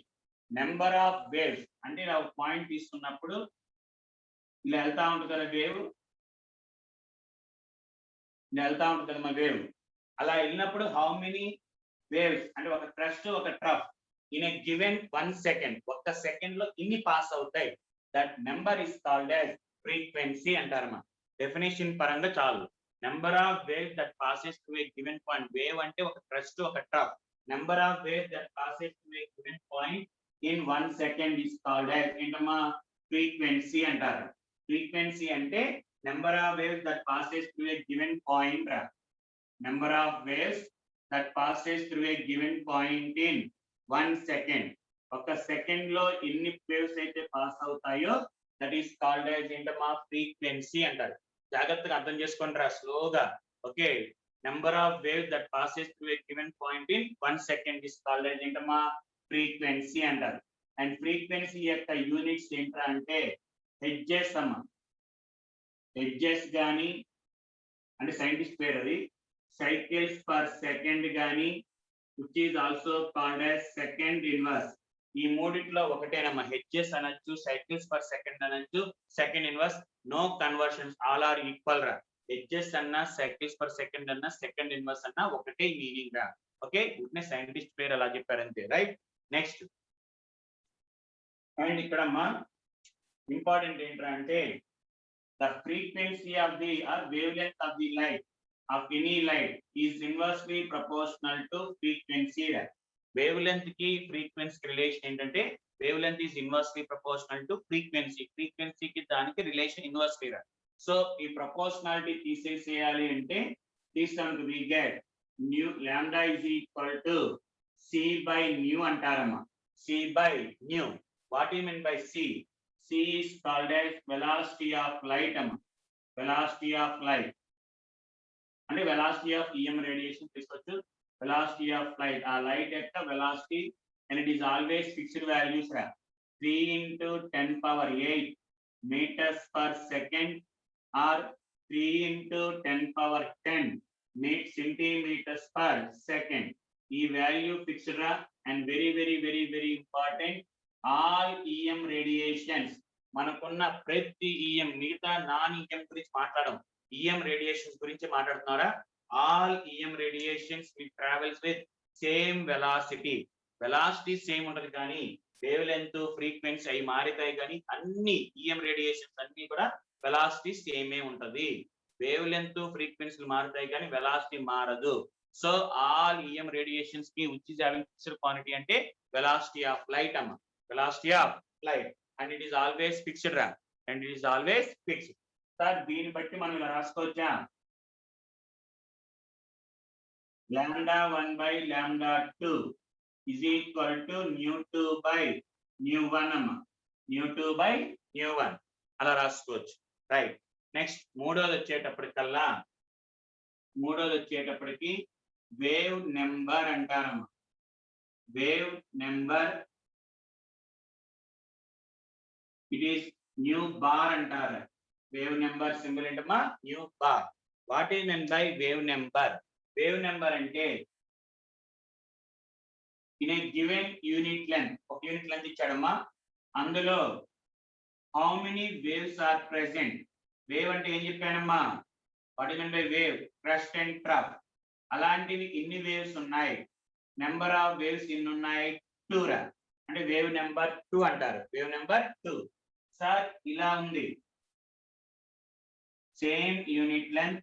నెంబర్ ఆఫ్ వేవ్స్ అంటే ఇలా పాయింట్ తీసుకున్నప్పుడు ఇలా వెళ్తా ఉంటుంది కదా వేవ్, ఇలా వెళ్తా ఉంటుంది కదా మా వేవ్. అలా వెళ్ళినప్పుడు హౌ మెనీ వేవ్స్ అంటే ఒక క్రస్ట్ ఒక trough in a given 1 second, ఒక్క సెకండ్ లో ఇన్ని పాస్ అవుతాయి. That number is called as frequency అంటారమ్మా. డెఫినేషన్ పరంగా చాలు. Number of waves that passes through a given point. Wave అంటే ఒక క్రస్ట్ ఒక trough. Number of waves that passes through a given point in 1 second is called as ఏంటమ్మా, ఫ్రీక్వెన్సీ అంటారు. ఫ్రీక్వెన్సీ అంటే number of waves that passes through a given point. Number of waves that passes through a given point in 1 second. ఒక సెకండ్ లో ఎన్ని వేవ్స్ అయితే పాస్ అవుతాయో దట్ ఈస్ కాల్డ్ యాజ్ ఏంటమ్మా, ఫ్రీక్వెన్సీ అంటారు. జాగ్రత్తగా అర్థం చేసుకోండి రా స్లోగా. Okay, number of waves that passes through a given point in 1 second is called as ఏంటమ్మా, ఫ్రీక్వెన్సీ అంటారు. అండ్ ఫ్రీక్వెన్సీ యొక్క యూనిట్స్ ఏంట్రా అంటే హెడ్జెస్ అమ్మా. హెడ్జెస్ గాని అంటే సైంటిస్ట్ పేరు అది, cycles per second గాని which is also called as second inverse. ఈ మూడిట్లో ఒకటేనమ్మా, హెచ్ఎస్ అనొచ్చు, సైకిల్స్ పర్ సెకండ్ అనొచ్చు, second inverse. No conversions, all are equal రా. హెచ్ఎస్ అన్నా సైకిల్స్ పర్ సెకండ్ అన్నా సెకండ్ ఇన్వర్స్ అన్నా ఒకటే మీనింగ్ రా. ఓకే, ఉట్నే సైంటిస్ట్ పేరు అలా చెప్పారు అంతే, రైట్. నెక్స్ట్ అండ్ ఇక్కడ అమ్మా ఇంపార్టెంట్ ఏంట్రా అంటే the frequency of the or wavelength of the light of any light is inversely proportional to frequency. Wavelength ki frequency relation ఏంటంటే wavelength is inversely proportional to frequency. Frequency ki దానికి relation inversely రా. సో ఈ proportionality తీసేసేయాలి అంటే తీసుకుంటూ we get nu lambda is equal to c by nu అంటారమ్మా. c by nu. What do you mean by c? c is called as velocity of light అమ్మా. velocity of light అంటే వెలాసిటీ ఆఫ్ EM రేడియేషన్ తీసుకోవచ్చు. వెలాసిటీ ఆఫ్ లైట్, ఆ లైట్ యొక్క velocity and it is always fixed values రా. 3 into 10 power 8 meters per second or 3 into 10 power 10 centimeters per second. ఈ వాల్యూ ఫిక్స్డ్ రా. And very very very very important, all EM radiations, మనకున్న ప్రతి EM, మిగతా నాన్ EM గురించి మాట్లాడడం, EM రేడియేషన్స్ గురించి మాట్లాడుతున్నారా. All EM radiations will travels with same velocity. Velocity same ఉంటది కానీ వేవ్ లెంత్ ఫ్రీక్వెన్సీ అవి మారుతాయి, కానీ అన్ని EM రేడియేషన్స్ అన్ని కూడా వెలాసిటీ సేమే ఉంటది. వేవ్ లెంత్ ఫ్రీక్వెన్సీలు మారుతాయి కానీ వెలాసిటీ మారదు. సో ఆల్ EM రేడియేషన్స్ కి which is having fixed quantity అంటే వెలాసిటీ ఆఫ్ లైట్ అమ్మ. Velocity of light and it is always fixed రా. And it is always fixed. Sir దీన్ని బట్టి మనం ఇలా రాసుకోవచ్చా, lambda 1 by lambda 2 is equal to nu 2 by nu 1 అమ్మా. nu 2 by nu 1 అలా రాసుకోవచ్చు, రైట్. నెక్స్ట్ మూడోది వచ్చేటప్పటికి వేవ్ నెంబర్ అంటారమ్మా. Wave number it is nu bar అంటారు. వేవ్ నెంబర్ సింబల్ ఏంటమ్మా, nu bar. What is meant by wave number? Wave number అంటే in a given unit length, ఒక యూనిట్ లెంత్ ఇచ్చాడమ్మా, అందులో how many waves are present. Wave అంటే ఏం చెప్పానమ్మా? What is mean by wave? Crust and trough. అలాంటివి ఎన్ని వేవ్స్ ఉన్నాయి? నెంబర్ ఆఫ్ వేవ్స్ ఎన్ని ఉన్నాయి? 2 రా. అంటే వేవ్ నెంబర్ 2 అంటారు. Wave number 2. సార్ ఇలా ఉంది. సేమ్ యూనిట్ లెంత్,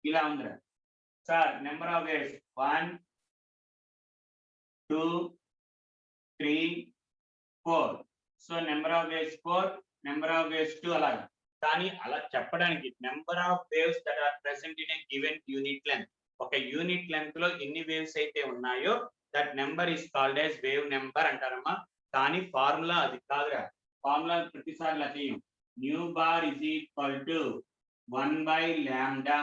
ఇలా ఉంది sir. Number of waves 1 2 3 4. So number of waves 4, number of waves 2 అలాగా. కానీ అలా చెప్పడానికి number of waves that are present in a given unit length, ఒక యూనిట్ లెంత్ లో ఎన్ని వేవ్స్ అయితే ఉన్నాయో that number is called as wave number అంటారమ్మా. కానీ ఫార్ములా అది కాదురా. ఫార్ములా ప్రతిసారి ఇలా చేయం. Nu bar is equal to 1 by lambda.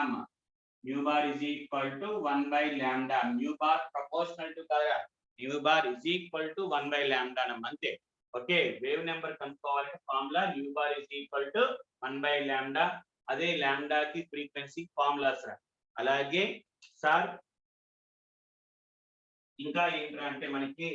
Nu bar is equal to 1 by lambda. Nu bar proportional to కాదురా. Nu bar is equal to 1 by lambda అంతే. ఓకే, వేవ్ నెంబర్ కనుక్కోవాలంటే formula nu bar is equal to 1 by lambda. అదే లాంబ్డా కి ఫ్రీక్వెన్సీ ఫార్ములాస్ రా. అలాగే సార్ ఇంకా ఏంట్రా అంటే మనకి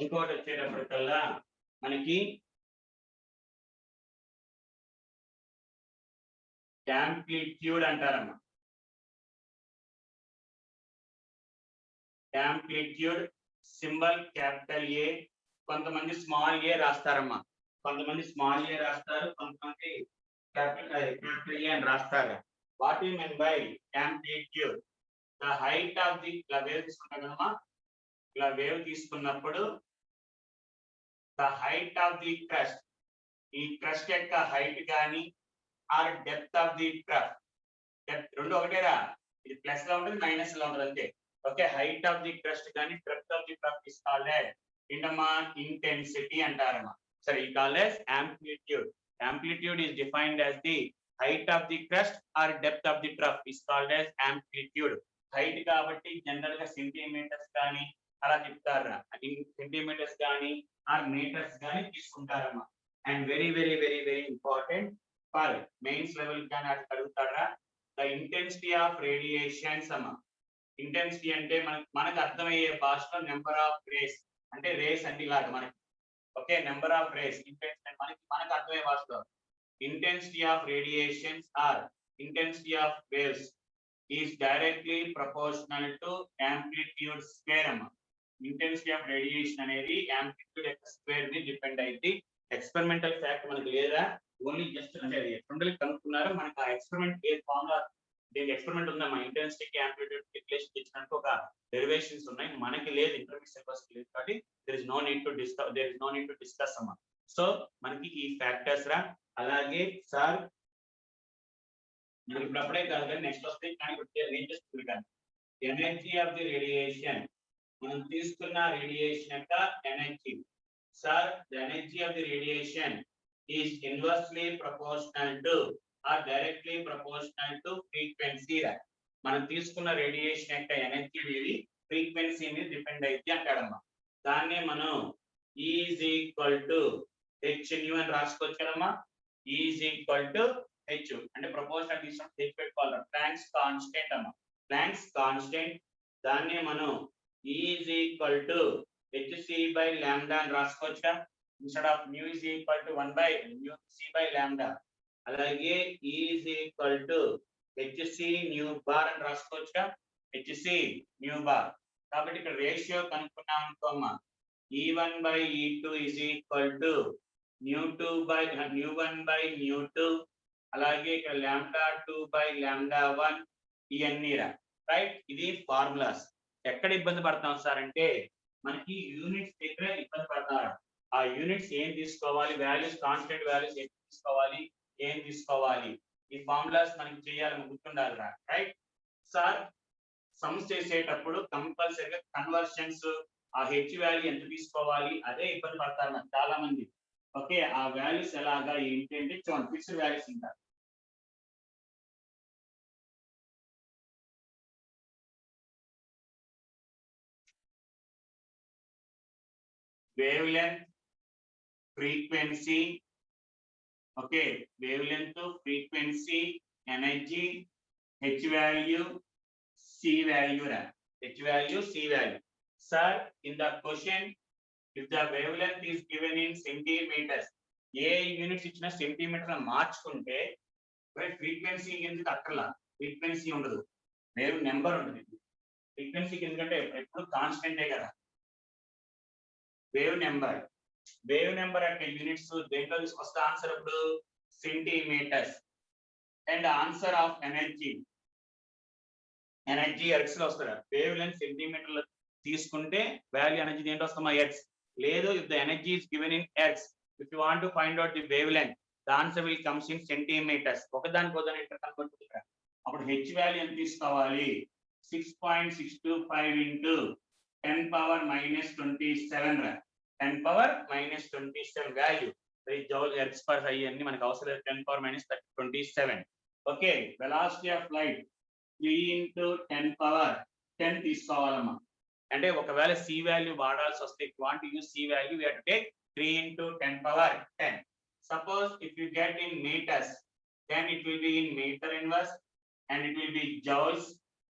ఇంకోటి వచ్చేటప్పటికల్లా మనకి యాంప్లిట్యూడ్ అంటారమ్మా. యాంప్లిట్యూడ్ సింబల్ క్యాపిటల్ ఏ, కొంతమంది స్మాల్ ఏ రాస్తారమ్మా. కొంతమంది స్మాల్ ఏ రాస్తారు, కొంతమంది క్యాపిటల్ ఏ అని రాస్తారు. What you mean by amplitude? The height of the, ఇలా వేవ్ తీసుకుంటాం కదమ్మా. ఇలా వేవ్ తీసుకున్నప్పుడు the height of the crest, ఈ క్రస్ట్ యొక్క హైట్ కానీ or depth of the trough. Depth రెండు ఒకటేరా. ఇది ప్లస్ గా ఉంటుంది, మైనస్ గా ఉంటుంది అంతే. Okay, height of the crust కానీ depth of the trough is called as intensity అంటారమ్మా. సరే, ఈ called as amplitude. Amplitude is defined as the height of the crust or depth of the trough is called as amplitude. Height కాబట్టి జనరల్ గా సెంటీమీటర్స్ కానీ అలా చెప్తారా. సెంటీమీటర్స్ కానీ ఆర్ మీటర్స్ కానీ తీసుకుంటారమ్మా. And very very very very important for mains level కానీ అటు అడుగుతారా. ద ఇంటెన్సిటీ ఆఫ్ రేడియేషన్స్ అమ్మా. ఇంటెన్సిటీ అంటే మనకు అర్థమయ్యే భాషలో నెంబర్ ఆఫ్ రేస్, అంటే రేస్ అంటే ఇలాగ మనకి. Okay, number of rays. Intensity మనకు అర్థమయ్యే భాషలో intensity of radiations or intensity of waves is directly proportional to amplitude square. Intensity of radiation అనేది amplitude యొక్క స్క్వేర్ ని డిపెండ్ అయ్యింది. ఎక్స్పెరిమెంటల్ ఫ్యాక్ట్ మనకి లేదా, ఓన్లీ జస్ట్ అంటే ఎక్స్పెరిమెంటల్ కనుక్కున్నారు. మనకి ఆ ఎక్స్పెరిమెంట్ ఏ ఫార్ములా, దీనికి ఎక్స్పెరిమెంట్ ఉందమ్మా. ఇంటెన్సిటీకి యాంప్లిట్యూడ్ రిలేషన్ ఇచ్చినట్టు ఒక డెరివేషన్స్ ఉన్నాయి. మనకి లేదు, ఇంటర్మీడియట్ సిలబస్ లేదు కాబట్టి there is no need to discuss అమ్మా. సో మనకి ఈ ఫ్యాక్టర్స్ రా. అలాగే సార్ మనకి ఇప్పుడు అప్పుడే కాదు కానీ నెక్స్ట్ వస్తే కానీ లేటెస్ట్ కానీ ఎనర్జీ ఆఫ్ ది రేడియేషన్. మనం తీసుకున్న రేడియేషన్ యొక్క energy. Sir the energy of the radiation is inversely proportional to or directly proportional to frequency. మనం తీసుకున్న రేడియేషన్ యొక్క ఎనర్జీ అనేది ఫ్రీక్వెన్సీ మీద డిపెండ్ అయితే అంటాడమ్మా. దాన్నే మనం is equal to H nu అని రాసుకోవచ్చు కదమ్మా. ఈజ్ ఈక్వల్ టు హెచ్ అంటే ప్రపోర్షనల్ తీసుకుని హెచ్ పెట్టుకోవాలి. ప్లాంక్స్ కాన్స్టెంట్ అమ్మా. ప్లాంక్స్ కాన్స్టెంట్ దాన్ని మనం is equal to HC by lambda అని రాసుకోవచ్చుగా. Instead of nu is equal to 1 by nu C by lambda. అలాగే is equal to HC nu bar అని రాసుకోవచ్చుగా. HC nu bar. కాబట్టి ఇక్కడ రేషియో కనుక్కున్నాం అనుకోమ్మా. E1 by E2 is equal to nu2 by nu1 by nu2. అలాగే ఇక్కడ λ2 by λ1 ఇవన్నీ రైట్. ఇది ఫార్ములాస్. ఎక్కడ ఇబ్బంది పడతాం సార్ అంటే మనకి యూనిట్స్ దగ్గర ఇబ్బంది పడతారు. ఆ యూనిట్స్ ఏం తీసుకోవాలి, వాల్యూస్ కాన్స్టెంట్ వాల్యూస్ ఏం తీసుకోవాలి, ఏం తీసుకోవాలి, ఈ ఫార్ములాస్ మనకి చేయాలని గుర్తుండాలి రైట్. సార్ సమ్స్ చేసేటప్పుడు కంపల్సరీగా కన్వర్షన్స్, ఆ హెచ్ వాల్యూ ఎంత తీసుకోవాలి అదే ఇబ్బంది పడతారు చాలా మంది. ఓకే, ఆ వాల్యూస్ ఎలాగా ఏంటి అంటే చూడండి, ఫిక్స్డ్ వాల్యూస్ ఉంటారు. wavelength, frequency, okay, wavelength, frequency, energy, H value, C value, H value, C value. Sir, in the question, if the wavelength is given in centimeters, A units ఇచ్చిన సెంటీమీటర్ మార్చుకుంటే ఫ్రీక్వెన్సీ ఎందుకు అక్కర్లా, ఫ్రీక్వెన్సీ ఉండదు, వేవ్ నెంబర్ ఉంటుంది. ఫ్రీక్వెన్సీకి ఎందుకంటే ఎప్పుడు కాన్స్టెంటే కదా. వేవ్ నెంబర్ యొక్క యూనిట్స్ దేంట్లో తీసుకొస్తే ఆన్సర్ ఇప్పుడు centimetres. And answer of energy ergs లో వస్తారు. వేవ్ లెంత్ సెంటీమీటర్లు తీసుకుంటే వాల్యూ ఎనర్జీ దేంట్లో వస్తామా, ఎర్ట్స్. లేదు, if the energy is given in ergs, if you want to find out the wavelength, the answer will comes in centimetres. ఒకదానికోదాని ఇంటర్ కన్వర్ట్ చేస్తారు. అప్పుడు హెచ్ వాల్యూ ఎంత తీసుకోవాలి, 6.625 ఇంటూ 10⁻⁻27 రా, 10⁻⁻27 వాల్యూ. జౌల్ ఎర్ట్స్ పర్ అయ్యి మనకు అవసరం లేదు, 10⁻⁻27. Okay, velocity of light 3 into 10⁻10 తీసుకోవాలమ్మా. అంటే ఒకవేళ సి వాల్యూ వాడాల్సి వస్తే, want use C value, we have to take 3 into 10⁻10. Suppose if you get in metres, then it will be in meter inverse and it will be joules,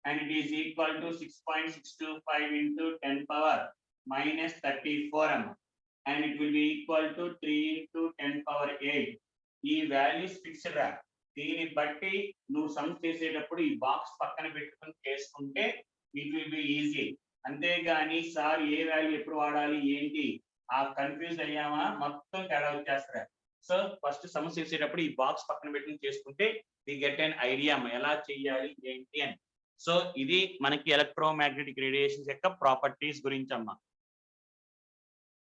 and it is equal to 6.625 into 10⁻⁻34 and it will be equal to 3 into 10⁸. ఈ వాల్యూస్ ఫిక్స్డ్ రా. దీన్ని బట్టి నువ్వు సమ్ చేసేటప్పుడు ఈ బాక్స్ పక్కన పెట్టుకుని చేసుకుంటే ఇట్ విల్ బి ఈజీ. అంతేగాని సార్ ఏ వాల్యూ ఎప్పుడు వాడాలి ఏంటి ఆ కన్ఫ్యూజ్ అయ్యామా, మొత్తం తేడా వచ్చేస్తారా. సో ఫస్ట్ సమస్య చేసేటప్పుడు ఈ బాక్స్ పక్కన పెట్టుకుని చేసుకుంటే వి గెట్ ఎన్ ఐడియా ఎలా చెయ్యాలి ఏంటి అని. సో ఇది మనకి ఎలక్ట్రోమాగ్నెటిక్ రేడియేషన్స్ యొక్క ప్రాపర్టీస్ గురించి అమ్మా.